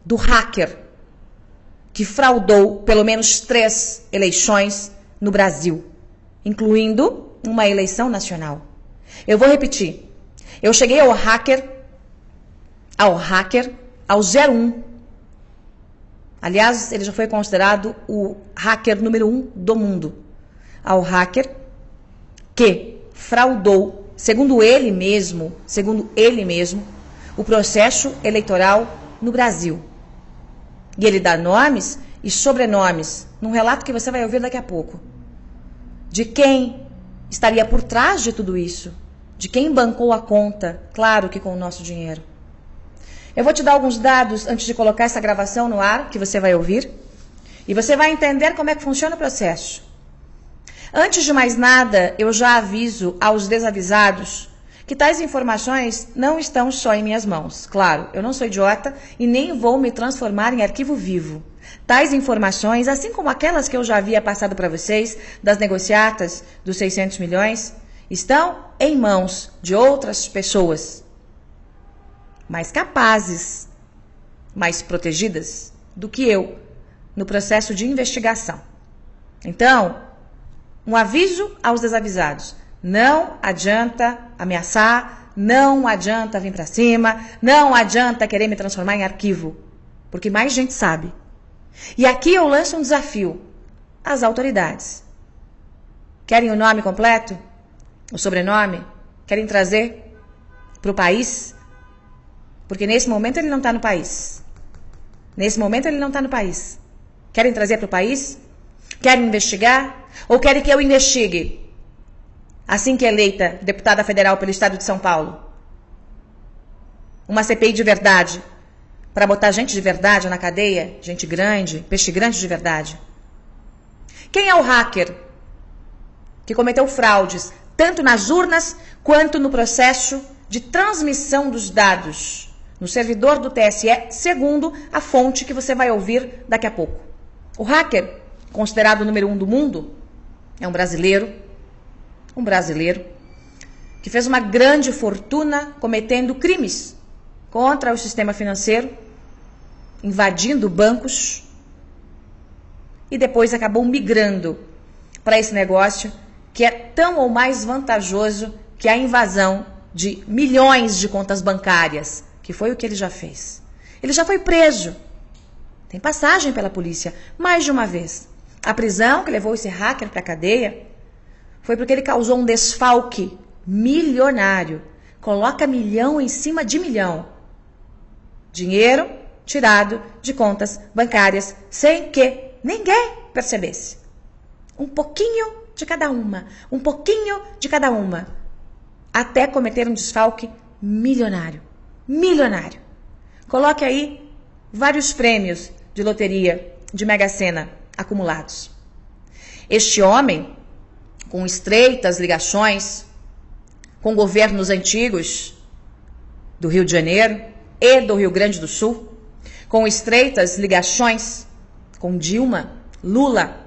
do hacker que fraudou pelo menos 3 eleições no Brasil, incluindo uma eleição nacional. Eu vou repetir. Eu cheguei ao hacker ao 01. Aliás, ele já foi considerado o hacker número 1 do mundo. Ao hacker que fraudou, segundo ele mesmo, o processo eleitoral no Brasil. E ele dá nomes e sobrenomes num relato que você vai ouvir daqui a pouco. De quem estaria por trás de tudo isso? De quem bancou a conta? Claro que com o nosso dinheiro. Eu vou te dar alguns dados antes de colocar essa gravação no ar, que você vai ouvir. E você vai entender como é que funciona o processo. Antes de mais nada, eu já aviso aos desavisados que tais informações não estão só em minhas mãos. Claro, eu não sou idiota e nem vou me transformar em arquivo vivo. Tais informações, assim como aquelas que eu já havia passado para vocês, das negociatas dos 600 milhões, estão em mãos de outras pessoas mais capazes, mais protegidas do que eu no processo de investigação. Então, um aviso aos desavisados. Não adianta ameaçar, não adianta vir para cima, não adianta querer me transformar em arquivo, porque mais gente sabe. E aqui eu lanço um desafio às autoridades. Querem o nome completo? O sobrenome? Querem trazer para o país? Porque nesse momento ele não está no país. Nesse momento ele não está no país. Querem trazer para o país? Querem investigar? Ou querem que eu investigue? Assim que eleita deputada federal pelo estado de São Paulo. Uma CPI de verdade. Para botar gente de verdade na cadeia. Gente grande, peixe grande de verdade. Quem é o hacker que cometeu fraudes, tanto nas urnas quanto no processo de transmissão dos dados no servidor do TSE, segundo a fonte que você vai ouvir daqui a pouco? O hacker, considerado o número 1 do mundo, é um brasileiro que fez uma grande fortuna cometendo crimes contra o sistema financeiro, invadindo bancos e depois acabou migrando para esse negócio que é tão ou mais vantajoso que a invasão de milhões de contas bancárias, que foi o que ele já fez. Ele já foi preso. Tem passagem pela polícia mais de uma vez. A prisão que levou esse hacker para a cadeia foi porque ele causou um desfalque milionário. Coloca milhão em cima de milhão. Dinheiro tirado de contas bancárias sem que ninguém percebesse. Um pouquinho de cada uma. Um pouquinho de cada uma. Até cometer um desfalque milionário. Milionário. Coloque aí vários prêmios de loteria, de Mega Sena acumulados. Este homem, com estreitas ligações com governos antigos do Rio de Janeiro e do Rio Grande do Sul, com estreitas ligações com Dilma, Lula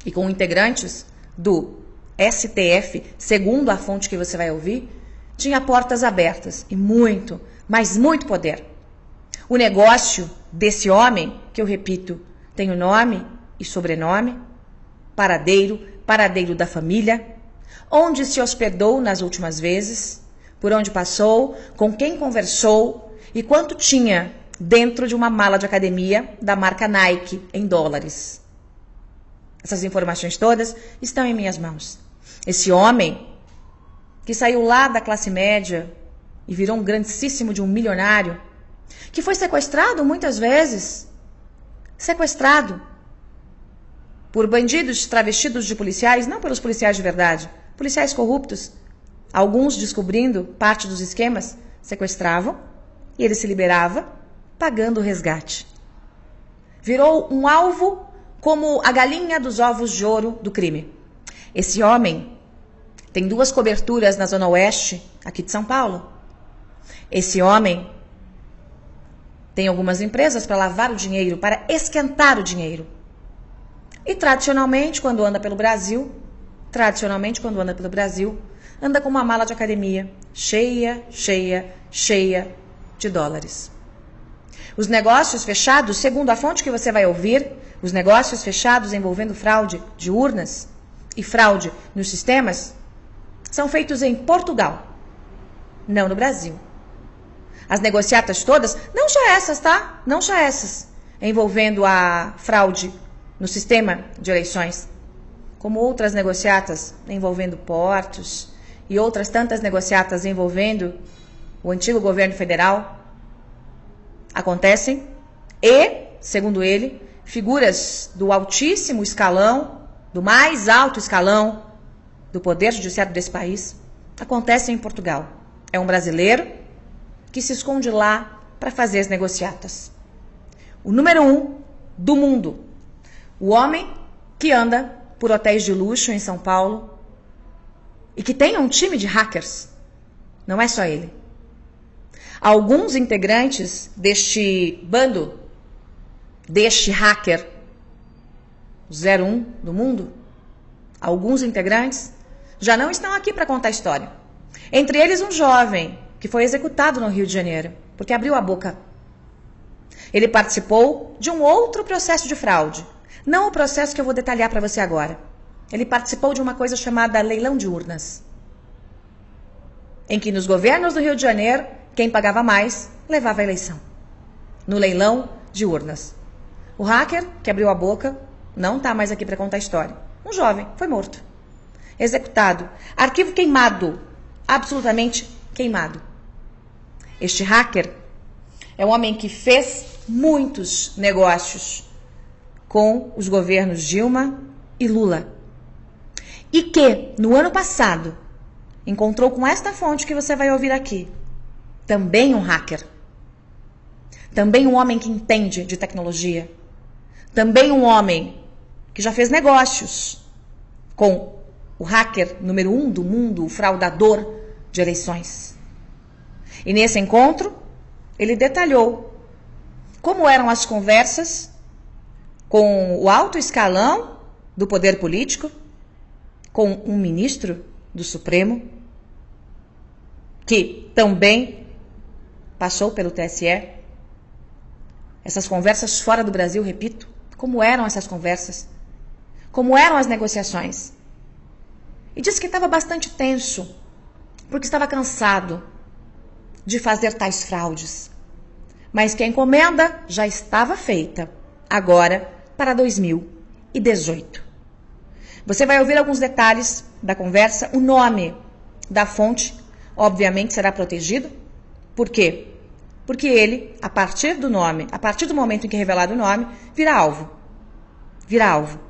e com integrantes do STF, segundo a fonte que você vai ouvir, tinha portas abertas e muito, mas muito poder. O negócio desse homem, que eu repito, tem o nome e sobrenome, paradeiro da família, onde se hospedou nas últimas vezes, por onde passou, com quem conversou e quanto tinha dentro de uma mala de academia da marca Nike em dólares. Essas informações todas estão em minhas mãos. Esse homem que saiu lá da classe média e virou um grandíssimo de um milionário, que foi sequestrado muitas vezes, sequestrado por bandidos travestidos de policiais, não pelos policiais de verdade, policiais corruptos, alguns descobrindo parte dos esquemas, sequestravam e ele se liberava pagando o resgate. Virou um alvo como a galinha dos ovos de ouro do crime. Esse homem tem 2 coberturas na Zona Oeste, aqui de São Paulo. Esse homem tem algumas empresas para lavar o dinheiro, para esquentar o dinheiro. E tradicionalmente, quando anda pelo Brasil, anda com uma mala de academia cheia de dólares. Os negócios fechados, segundo a fonte que você vai ouvir, os negócios fechados envolvendo fraude de urnas e fraude nos sistemas, são feitos em Portugal, não no Brasil. As negociatas todas, não só essas, tá? Não só essas, envolvendo a fraude no sistema de eleições, como outras negociatas envolvendo portos e outras tantas negociatas envolvendo o antigo governo federal, acontecem e, segundo ele, figuras do altíssimo escalão, do mais alto escalão do poder judiciário desse país, acontecem em Portugal. É um brasileiro que se esconde lá para fazer as negociatas. O número 1 do mundo. O homem que anda por hotéis de luxo em São Paulo e que tem um time de hackers. Não é só ele. Alguns integrantes deste bando, deste hacker 01 do mundo, alguns integrantes já não estão aqui para contar a história. Entre eles um jovem que foi executado no Rio de Janeiro, porque abriu a boca. Ele participou de um outro processo de fraude. Não o processo que eu vou detalhar para você agora. Ele participou de uma coisa chamada leilão de urnas. Em que nos governos do Rio de Janeiro, quem pagava mais levava a eleição. No leilão de urnas. O hacker que abriu a boca não está mais aqui para contar a história. Um jovem foi morto. Executado. Arquivo queimado. Absolutamente queimado. Este hacker é um homem que fez muitos negócios com os governos Dilma e Lula. E que, no ano passado, encontrou com esta fonte que você vai ouvir aqui, também um hacker. Também um homem que entende de tecnologia. Também um homem que já fez negócios com o hacker número 1 do mundo, o fraudador de eleições. E nesse encontro, ele detalhou como eram as conversas com o alto escalão do poder político, com um ministro do Supremo, que também passou pelo TSE. Essas conversas fora do Brasil, repito, como eram essas conversas, como eram as negociações. E disse que estava bastante tenso, porque estava cansado de fazer tais fraudes. Mas que a encomenda já estava feita, agora para 2018. Você vai ouvir alguns detalhes da conversa. O nome da fonte, obviamente, será protegido. Por quê? Porque ele, a partir do nome, a partir do momento em que é revelado o nome, vira alvo. Vira alvo.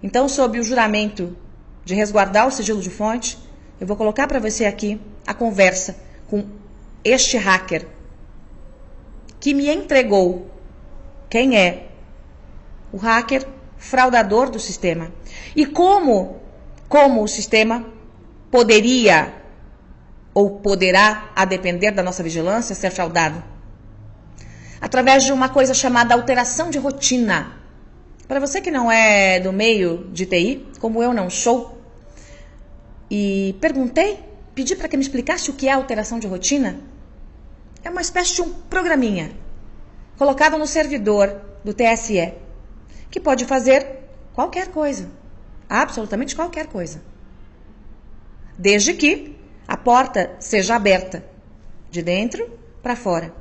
Então, sob o juramento de resguardar o sigilo de fonte, eu vou colocar para você aqui a conversa com este hacker que me entregou quem é o hacker fraudador do sistema. E como o sistema poderia ou poderá, a depender da nossa vigilância, ser fraudado. Através de uma coisa chamada alteração de rotina. Para você que não é do meio de TI, como eu não sou, e pedi para que me explicasse o que é alteração de rotina. É uma espécie de um programinha colocado no servidor do TSE, que pode fazer qualquer coisa, absolutamente qualquer coisa, desde que a porta seja aberta de dentro para fora,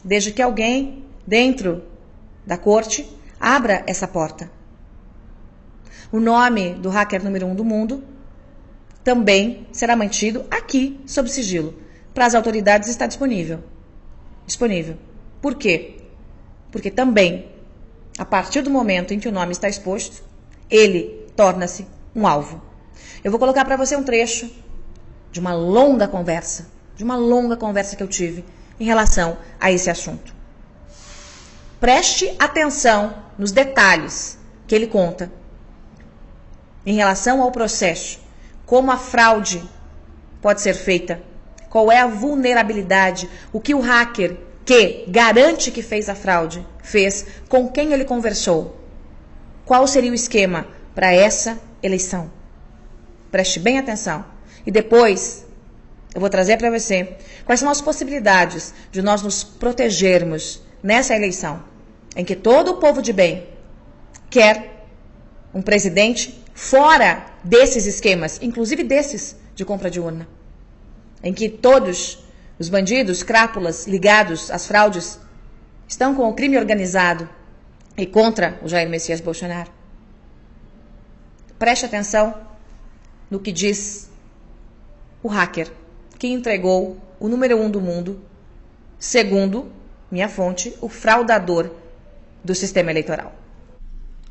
desde que alguém dentro da corte abra essa porta. O nome do hacker número 1 do mundo também será mantido aqui sob sigilo. Para as autoridades está disponível. Por quê? Porque também, a partir do momento em que o nome está exposto, ele torna-se um alvo. Eu vou colocar para você um trecho de uma longa conversa que eu tive em relação a esse assunto. Preste atenção nos detalhes que ele conta em relação ao processo, como a fraude pode ser feita, qual é a vulnerabilidade, o que o hacker que garante que fez a fraude fez, com quem ele conversou, qual seria o esquema para essa eleição. Preste bem atenção. E depois eu vou trazer para você quais são as possibilidades de nós nos protegermos nessa eleição, em que todo o povo de bem quer um presidente fora desses esquemas, inclusive desses de compra de urna, em que todos os bandidos, crápulas ligados às fraudes estão com o crime organizado e contra o Jair Messias Bolsonaro. Preste atenção no que diz o hacker que entregou o número 1 do mundo, segundo minha fonte, o fraudador do sistema eleitoral.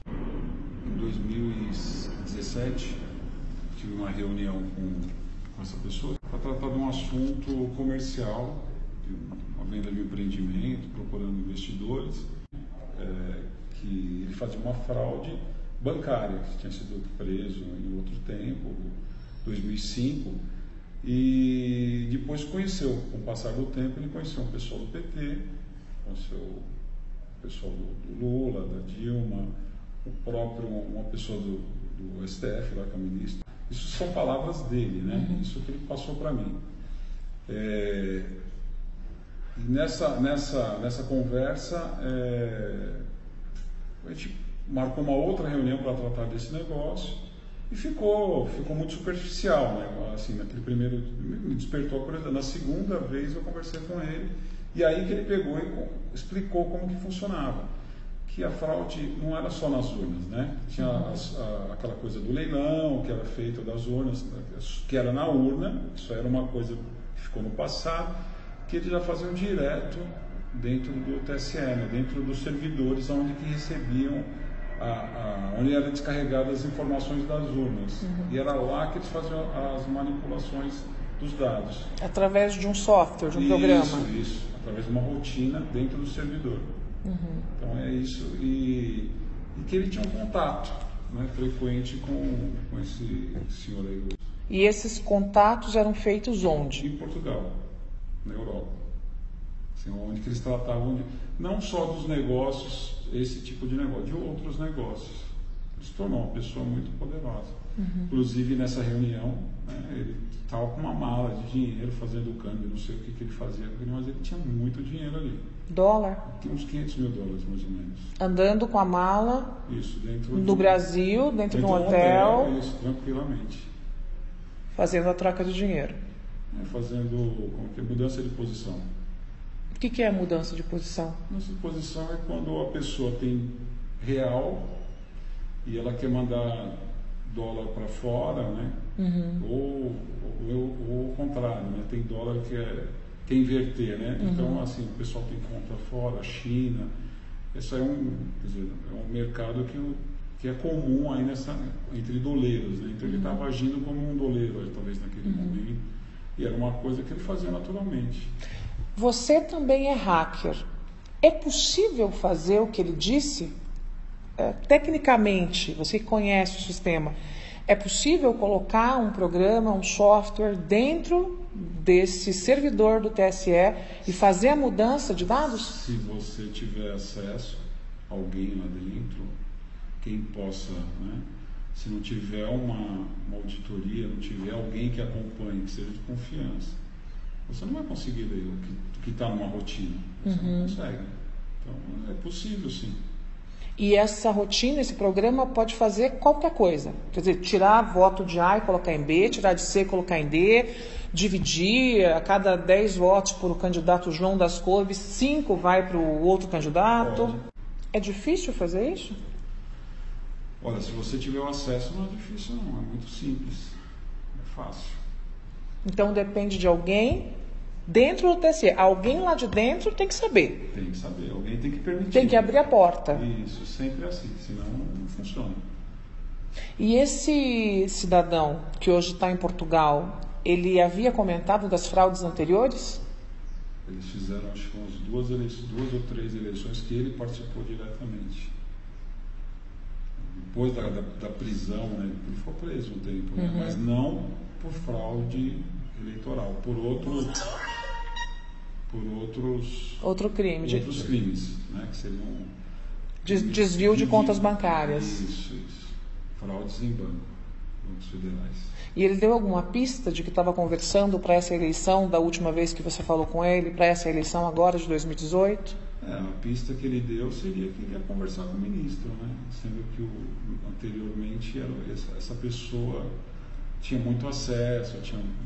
Em 2017, tive uma reunião com essa pessoa para tratar de um assunto comercial, de uma venda de um empreendimento, procurando investidores, que ele fazia uma fraude bancária, que tinha sido preso em outro tempo, 2005, e depois conheceu, com o passar do tempo, ele conheceu um pessoal do PT, conheceu o pessoal do Lula, da Dilma, uma pessoa do STF, lá que é o ministro. Isso são palavras dele, né? Isso que ele passou para mim. E nessa conversa, a gente marcou uma outra reunião para tratar desse negócio e ficou muito superficial, né? Assim, naquele primeiro, me despertou a curiosidade. Na segunda vez eu conversei com ele e aí que ele pegou e explicou como que funcionava. Que a fraude não era só nas urnas, né? Tinha aquela coisa do leilão, que era feito das urnas, que era na urna, isso era uma coisa que ficou no passado, que eles já faziam direto dentro do TSE, né? Dentro dos servidores onde que recebiam, onde eram descarregadas as informações das urnas. E era lá que eles faziam as manipulações dos dados. Através de um software, de um programa. Isso, através de uma rotina dentro do servidor. Então é isso, e que ele tinha um contato, né, frequente com esse senhor aí. E esses contatos eram feitos onde? Em Portugal, na Europa. Assim, onde que eles tratavam não só dos negócios, esse tipo de negócio, de outros negócios. Ele se tornou uma pessoa muito poderosa. Inclusive nessa reunião, né, ele estava com uma mala de dinheiro fazendo o câmbio, não sei o que ele fazia, mas ele tinha muito dinheiro ali. Dólar? Tinha uns 500 mil dólares, mais ou menos. Andando com a mala. Isso, dentro do Brasil, dentro de um hotel. Isso, tranquilamente. Fazendo a troca de dinheiro. Fazendo mudança de posição. O que é mudança de posição? Mudança de posição é quando a pessoa tem real e ela quer mandar dólar para fora, né? Ou o contrário, né? Tem dólar que quer inverter, né? Então, assim, o pessoal tem conta fora, China. Esse é um mercado que é comum aí entre doleiros, né? Então ele estava agindo como um doleiro, talvez naquele momento, e era uma coisa que ele fazia naturalmente. Você também é hacker. É possível fazer o que ele disse? Tecnicamente, você conhece o sistema, é possível colocar um programa, um software dentro desse servidor do TSE e fazer a mudança de dados? Se você tiver acesso, alguém lá dentro, quem possa, né? Se não tiver uma auditoria, não tiver alguém que acompanhe, que seja de confiança, você não vai conseguir ler o que está numa rotina. Você não consegue. Então, é possível, sim. E essa rotina, esse programa pode fazer qualquer coisa. Quer dizer, tirar voto de A e colocar em B, tirar de C e colocar em D, dividir, a cada 10 votos por o candidato João das Couves, 5 vai para o outro candidato. Pode. É difícil fazer isso? Olha, se você tiver o acesso, não é difícil não, é muito simples, é fácil. Então depende de alguém dentro do TSE. Alguém lá de dentro tem que saber. Tem que saber, alguém tem que permitir. Tem que abrir a porta. Isso, sempre é assim, senão não funciona. E esse cidadão que hoje está em Portugal, ele havia comentado das fraudes anteriores? Eles fizeram, acho que umas 2 ou 3 eleições que ele participou diretamente. Depois da prisão, né? Ele foi preso um tempo, né? Mas não por fraude eleitoral, por outros crime, crimes, né? Que seriam desvio de contas bancárias. Isso. Fraudes em bancos federais. E ele deu alguma pista de que estava conversando para essa eleição da última vez que você falou com ele, para essa eleição agora de 2018? A pista que ele deu seria que ele ia conversar com o ministro, né? Sendo que anteriormente essa pessoa tinha muito acesso,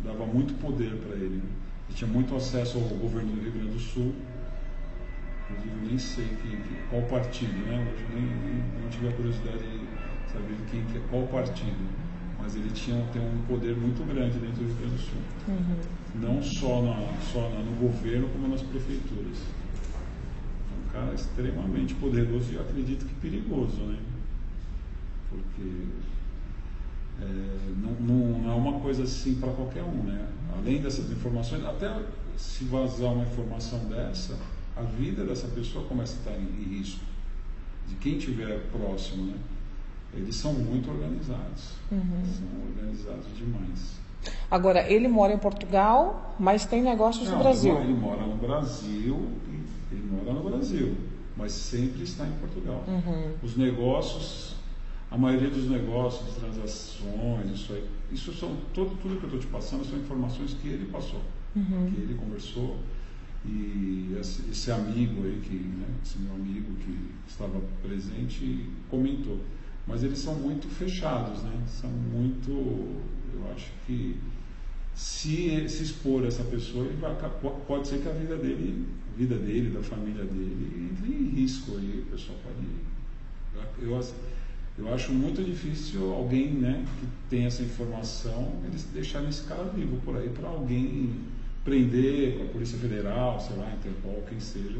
dava muito poder para ele. Né? Ele tinha muito acesso ao governo do Rio Grande do Sul. Inclusive, nem sei qual partido, né? Hoje nem tive a curiosidade de saber qual partido. Mas ele tem um poder muito grande dentro do Rio Grande do Sul. Não só no governo, como nas prefeituras. É um cara extremamente poderoso e eu acredito que perigoso, né? Porque não é uma coisa assim para qualquer um, né? Além dessas informações, até se vazar uma informação dessa, a vida dessa pessoa começa a estar em risco, de quem estiver próximo, né? Eles são muito organizados, são organizados demais. Agora, ele mora em Portugal, mas tem negócios no Brasil. Ele mora no Brasil, mas sempre está em Portugal. Os negócios, a maioria dos negócios, transações, isso são tudo que eu estou te passando são informações que ele passou, que ele conversou. E esse amigo aí, esse meu amigo que estava presente, comentou. Mas eles são muito fechados, né? São muito... Eu acho que se expor essa pessoa, pode ser que a vida dele, da família dele, entre em risco aí. O pessoal pode... Eu acho muito difícil alguém, né, que tem essa informação, eles deixarem esse cara vivo por aí para alguém prender com a Polícia Federal, sei lá, Interpol, quem seja.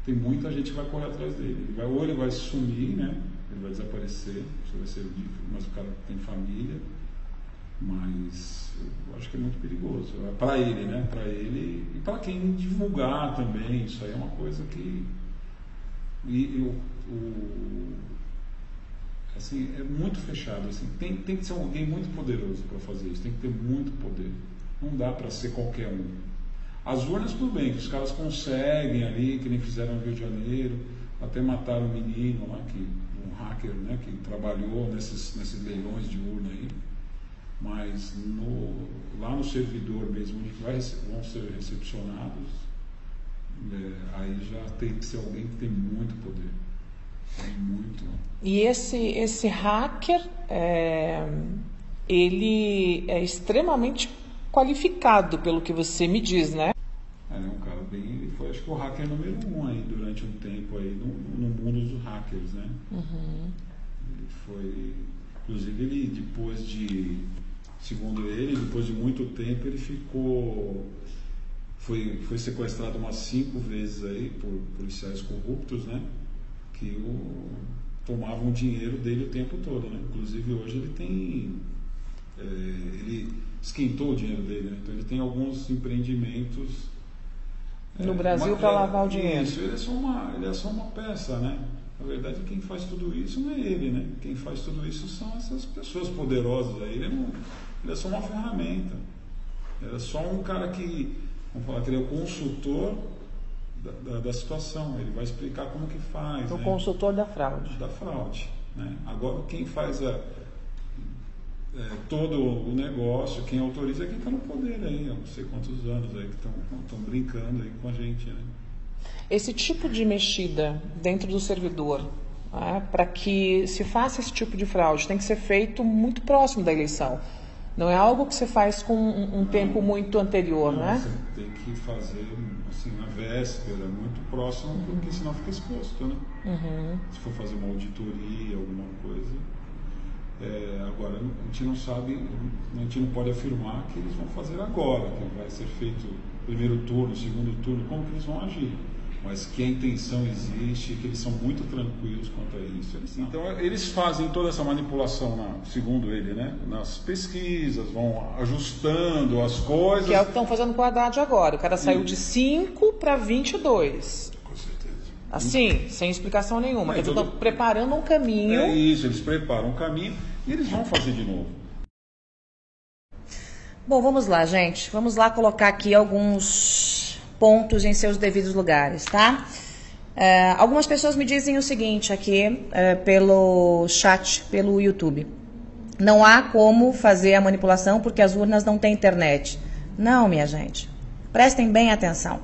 Tem muita gente que vai correr atrás dele. Ou ele vai sumir, né? Ele vai desaparecer, isso vai ser mas o cara tem família, mas eu acho que é muito perigoso. Para ele, né? Para ele e para quem divulgar também, isso aí é uma coisa que... assim, é muito fechado. Assim, tem que ser alguém muito poderoso para fazer isso, tem que ter muito poder. Não dá para ser qualquer um. As urnas, tudo bem, que os caras conseguem ali, que nem fizeram no Rio de Janeiro, até mataram um menino lá, um hacker, né, que trabalhou nesses leilões de urna aí. Mas lá no servidor mesmo, onde vão ser recepcionados, aí já tem que ser alguém que tem muito poder. Muito. E esse hacker, ele é extremamente qualificado, pelo que você me diz, né? Ele é um cara ele foi, acho que o hacker número 1 aí, durante um tempo aí, no mundo dos hackers, né? Ele foi, inclusive segundo ele, depois de muito tempo, ele foi sequestrado umas 5 vezes aí por policiais corruptos, né? Que tomavam o dinheiro dele o tempo todo, né? Inclusive hoje ele esquentou o dinheiro dele, né? Então ele tem alguns empreendimentos no Brasil para lavar o dinheiro. Isso, ele é só uma peça, né? Na verdade, quem faz tudo isso não é ele, né? Quem faz tudo isso são essas pessoas poderosas aí. Ele é só uma ferramenta. Ele é só um cara que, vamos falar que ele é o consultor da situação. Ele vai explicar como que faz. O consultor da fraude. Da fraude, né? Agora, quem faz todo o negócio, quem autoriza é quem está no poder aí, há não sei quantos anos aí que estão brincando aí com a gente, né? Esse tipo de mexida dentro do servidor, para que se faça esse tipo de fraude, tem que ser feito muito próximo da eleição. Não é algo que você faz com um tempo muito anterior, né? Você tem que fazer assim, na véspera, muito próximo, porque senão fica exposto, né? Se for fazer uma auditoria, alguma coisa. Agora, a gente não sabe, a gente não pode afirmar que eles vão fazer agora, que vai ser feito primeiro turno, segundo turno, como que eles vão agir. Mas que a intenção existe, que eles são muito tranquilos quanto a isso. Então, eles fazem toda essa manipulação, segundo ele, né? Nas pesquisas, vão ajustando as coisas. Que é o que estão fazendo com o Haddad agora. O cara saiu de 5 para 22. Com certeza. Assim, sem explicação nenhuma. Quer dizer, estão preparando um caminho. É isso, eles preparam um caminho e eles vão fazer de novo. Bom, vamos lá, gente. Vamos lá colocar aqui alguns pontos em seus devidos lugares, tá? Algumas pessoas me dizem o seguinte aqui pelo chat, pelo YouTube. Não há como fazer a manipulação porque as urnas não têm internet. Não, minha gente. Prestem bem atenção.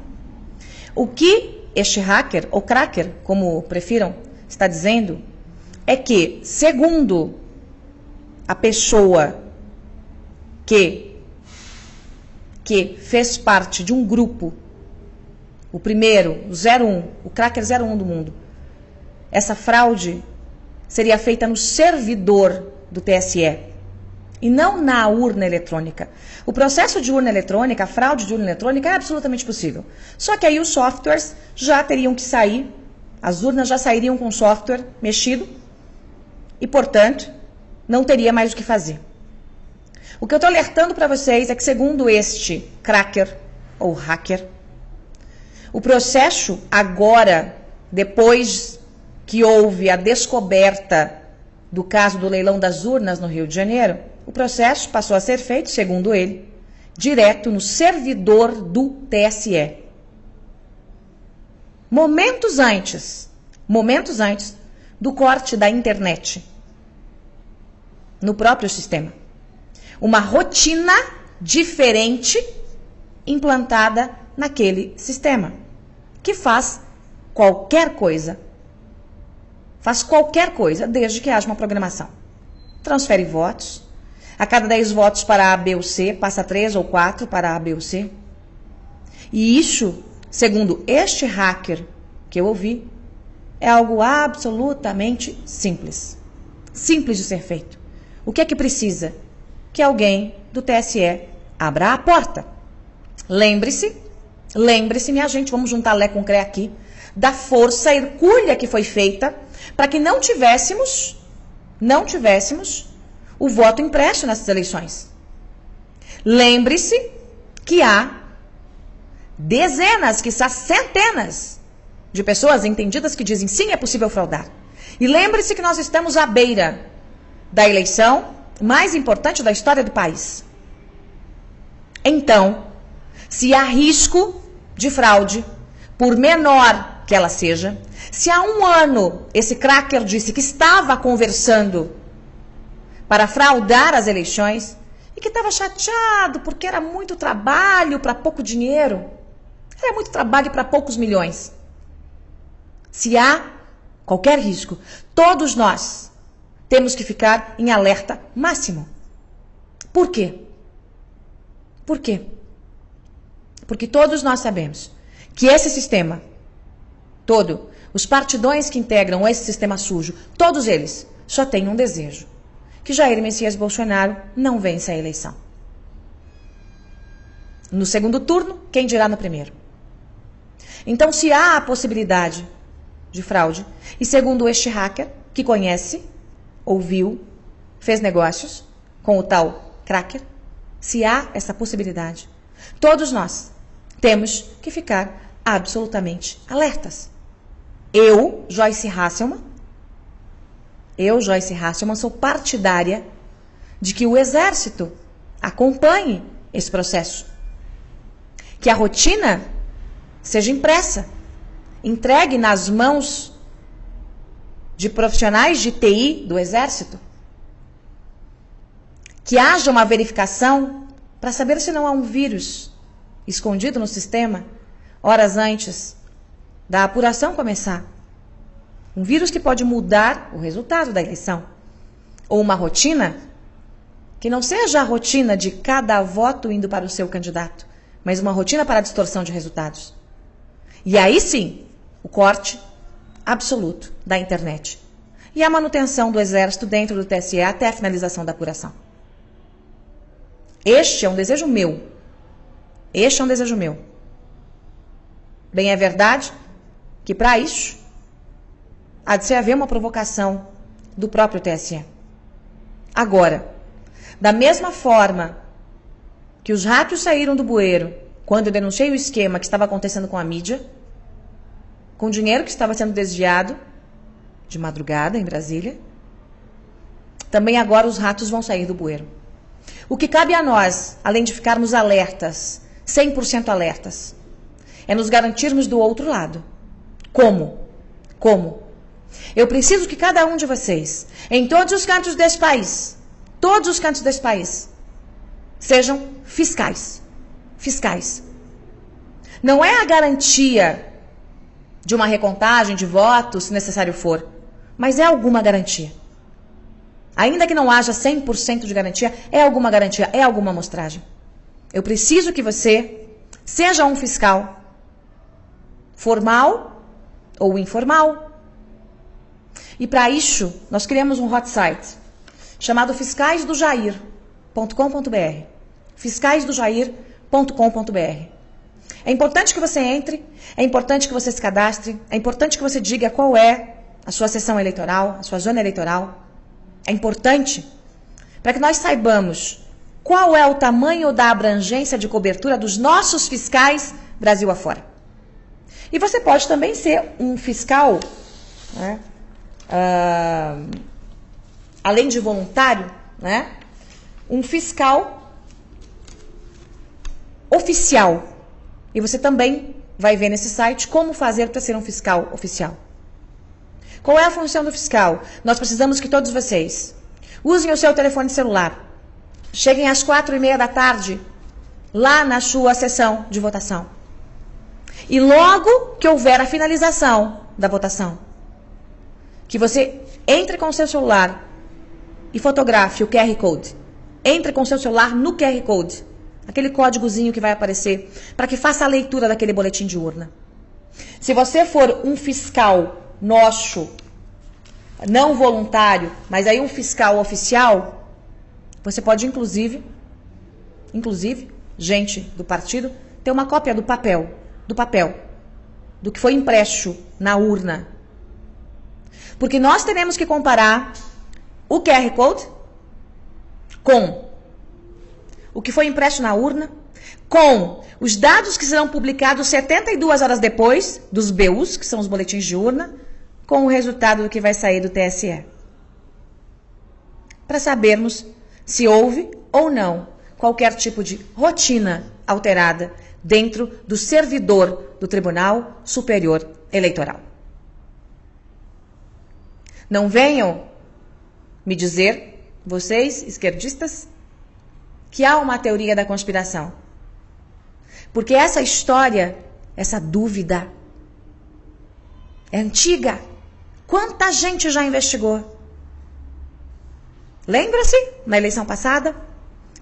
O que este hacker, ou cracker, como prefiram, está dizendo, é que, segundo a pessoa que fez parte de um grupo, o primeiro, o 01, o cracker 01 do mundo, essa fraude seria feita no servidor do TSE e não na urna eletrônica. O processo de urna eletrônica, a fraude de urna eletrônica é absolutamente possível. Só que aí os softwares já teriam que sair, as urnas já sairiam com o software mexido e, portanto, não teria mais o que fazer. O que eu estou alertando para vocês é que, segundo este cracker ou hacker, o processo agora, depois que houve a descoberta do caso do leilão das urnas no Rio de Janeiro, o processo passou a ser feito, segundo ele, direto no servidor do TSE. Momentos antes do corte da internet no próprio sistema. Uma rotina diferente implantada naquele sistema, que faz qualquer coisa. Faz qualquer coisa, desde que haja uma programação. Transfere votos. A cada 10 votos para A, B ou C, passa 3 ou 4 para A, B ou C. E isso, segundo este hacker que eu ouvi, é algo absolutamente simples. Simples de ser feito. O que é que precisa? Que alguém do TSE abra a porta. Lembre-se, minha gente, vamos juntar Lé com Cré aqui, da força hercúlea que foi feita para que não tivéssemos o voto impresso nessas eleições. Lembre-se que há dezenas, quiçá centenas de pessoas entendidas que dizem sim, é possível fraudar. E lembre-se que nós estamos à beira da eleição mais importante da história do país. Então, se há risco de fraude, por menor que ela seja, se há um ano esse cracker disse que estava conversando para fraudar as eleições e que estava chateado porque era muito trabalho para pouco dinheiro, era muito trabalho para poucos milhões. Se há qualquer risco, todos nós temos que ficar em alerta máximo. Por quê? Por quê? Porque todos nós sabemos que esse sistema todo, os partidões que integram esse sistema sujo, todos eles só têm um desejo: que Jair Messias Bolsonaro não vença a eleição. No segundo turno, quem dirá no primeiro? Então, se há a possibilidade de fraude, e segundo este hacker, que conhece, ouviu, fez negócios com o tal cracker, se há essa possibilidade, todos nós temos que ficar absolutamente alertas. Eu, Joyce Hasselmann, sou partidária de que o Exército acompanhe esse processo. Que a rotina seja impressa, entregue nas mãos de profissionais de TI do Exército. Que haja uma verificação para saber se não há um vírus escondido no sistema horas antes da apuração começar. Um vírus que pode mudar o resultado da eleição. Ou uma rotina que não seja a rotina de cada voto indo para o seu candidato, mas uma rotina para a distorção de resultados. E aí sim, o corte absoluto da internet. E a manutenção do Exército dentro do TSE até a finalização da apuração. Este é um desejo meu. Bem, é verdade que para isso há de se haver uma provocação do próprio TSE. Agora, da mesma forma que os ratos saíram do bueiro quando eu denunciei o esquema que estava acontecendo com a mídia, com dinheiro que estava sendo desviado de madrugada em Brasília, também agora os ratos vão sair do bueiro. O que cabe a nós, além de ficarmos alertas, 100% alertas, é nos garantirmos do outro lado. Como? Eu preciso que cada um de vocês, em todos os cantos desse país, sejam fiscais. Não é a garantia de uma recontagem de votos, se necessário for. Mas é alguma garantia. Ainda que não haja 100% de garantia, é alguma garantia, é alguma amostragem. Eu preciso que você seja um fiscal formal ou informal. E para isso, nós criamos um hot site chamado fiscaisdojair.com.br. fiscaisdojair.com.br. É importante que você entre, é importante que você se cadastre, é importante que você diga qual é a sua seção eleitoral, a sua zona eleitoral. É importante para que nós saibamos qual é o tamanho da abrangência de cobertura dos nossos fiscais Brasil afora. E você pode também ser um fiscal, né, além de voluntário, né, um fiscal oficial. E você também vai ver nesse site como fazer para ser um fiscal oficial. Qual é a função do fiscal? Nós precisamos que todos vocês usem o seu telefone celular. Cheguem às 4h30 da tarde lá na sua sessão de votação. E logo que houver a finalização da votação, que você entre com o seu celular e fotografe o QR Code. Entre com o seu celular no QR Code, aquele códigozinho que vai aparecer, para que faça a leitura daquele boletim de urna. Se você for um fiscal nosso, não voluntário, mas aí um fiscal oficial, você pode inclusive, gente do partido, ter uma cópia do papel, do que foi impresso na urna. Porque nós teremos que comparar o QR Code com o que foi impresso na urna, com os dados que serão publicados 72 horas depois, dos BUs, que são os boletins de urna, com o resultado do que vai sair do TSE. Para sabermos se houve ou não qualquer tipo de rotina alterada dentro do servidor do Tribunal Superior Eleitoral. Não venham me dizer, vocês, esquerdistas, que há uma teoria da conspiração. Porque essa história, essa dúvida, é antiga. Quanta gente já investigou? Lembra-se, na eleição passada?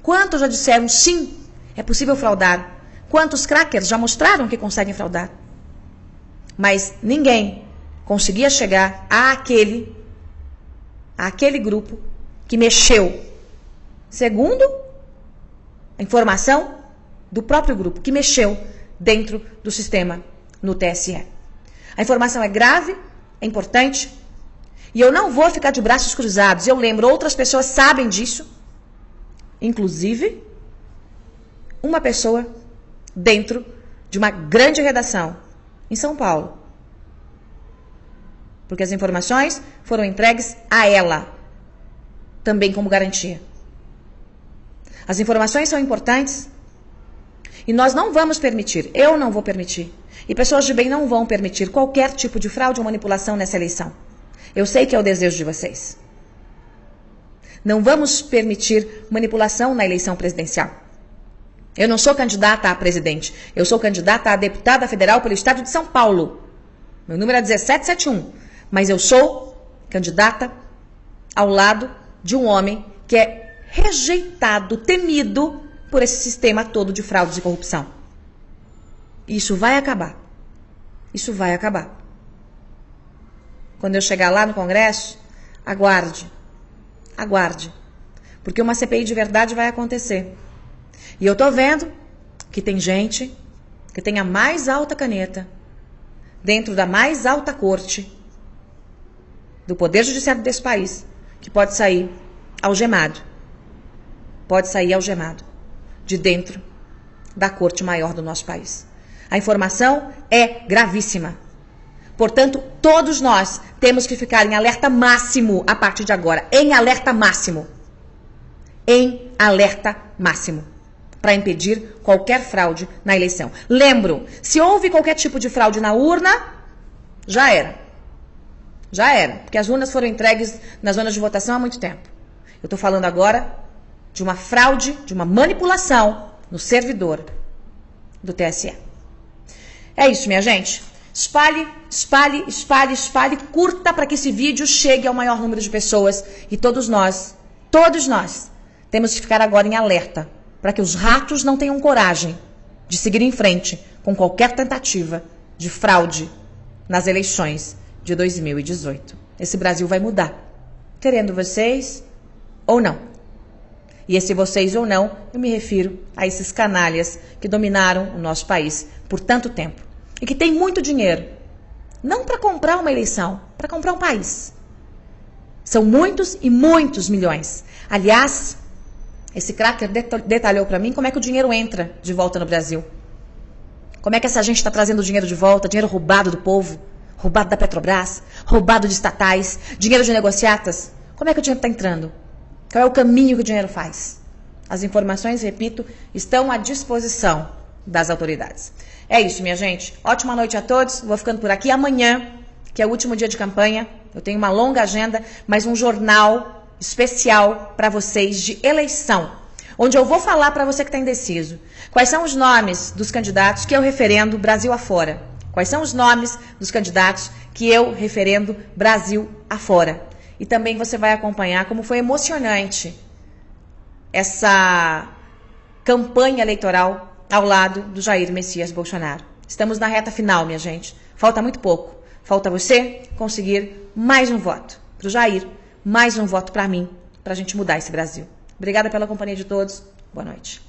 Quantos já disseram, sim, é possível fraudar? Quantos crackers já mostraram que conseguem fraudar? Mas ninguém conseguia chegar àquele grupo que mexeu, segundo a informação do próprio grupo, que mexeu dentro do sistema no TSE. A informação é grave, é importante, e eu não vou ficar de braços cruzados. Eu lembro, outras pessoas sabem disso, inclusive uma pessoa dentro de uma grande redação em São Paulo. Porque as informações foram entregues a ela, também como garantia. As informações são importantes e nós não vamos permitir, eu não vou permitir, e pessoas de bem não vão permitir qualquer tipo de fraude ou manipulação nessa eleição. Eu sei que é o desejo de vocês. Não vamos permitir manipulação na eleição presidencial. Eu não sou candidata a presidente, eu sou candidata a deputada federal pelo estado de São Paulo. Meu número é 1771, mas eu sou candidata ao lado de um homem que é rejeitado, temido por esse sistema todo de fraudes e corrupção. Isso vai acabar. Isso vai acabar. Quando eu chegar lá no Congresso, aguarde. Aguarde. Porque uma CPI de verdade vai acontecer. E eu tô vendo que tem gente que tem a mais alta caneta dentro da mais alta corte do Poder Judiciário desse país, que pode sair algemado. Pode sair algemado de dentro da corte maior do nosso país. A informação é gravíssima. Portanto, todos nós temos que ficar em alerta máximo a partir de agora. Em alerta máximo. Em alerta máximo. Para impedir qualquer fraude na eleição. Lembro, se houve qualquer tipo de fraude na urna, já era. Já era. Porque as urnas foram entregues nas zonas de votação há muito tempo. Eu estou falando agora de uma fraude, de uma manipulação no servidor do TSE. É isso, minha gente. Espalhe, espalhe, espalhe, espalhe, curta para que esse vídeo chegue ao maior número de pessoas. E todos nós, temos que ficar agora em alerta para que os ratos não tenham coragem de seguir em frente com qualquer tentativa de fraude nas eleições de 2018. Esse Brasil vai mudar, querendo vocês ou não. E esse vocês ou não, eu me refiro a esses canalhas que dominaram o nosso país por tanto tempo. E que tem muito dinheiro, não para comprar uma eleição, para comprar um país. São muitos e muitos milhões. Aliás, esse cracker detalhou para mim como é que o dinheiro entra de volta no Brasil. Como é que essa gente está trazendo o dinheiro de volta, dinheiro roubado do povo, roubado da Petrobras, roubado de estatais, dinheiro de negociatas. Como é que o dinheiro está entrando? Qual é o caminho que o dinheiro faz? As informações, repito, estão à disposição das autoridades. É isso, minha gente. Ótima noite a todos. Vou ficando por aqui. Amanhã, que é o último dia de campanha, eu tenho uma longa agenda, mas um jornal especial para vocês de eleição, onde eu vou falar para você que está indeciso quais são os nomes dos candidatos que eu referendo Brasil afora. Quais são os nomes dos candidatos que eu referendo Brasil afora. E também você vai acompanhar como foi emocionante essa campanha eleitoral ao lado do Jair Messias Bolsonaro. Estamos na reta final, minha gente. Falta muito pouco. Falta você conseguir mais um voto para o Jair, mais um voto para mim, para a gente mudar esse Brasil. Obrigada pela companhia de todos. Boa noite.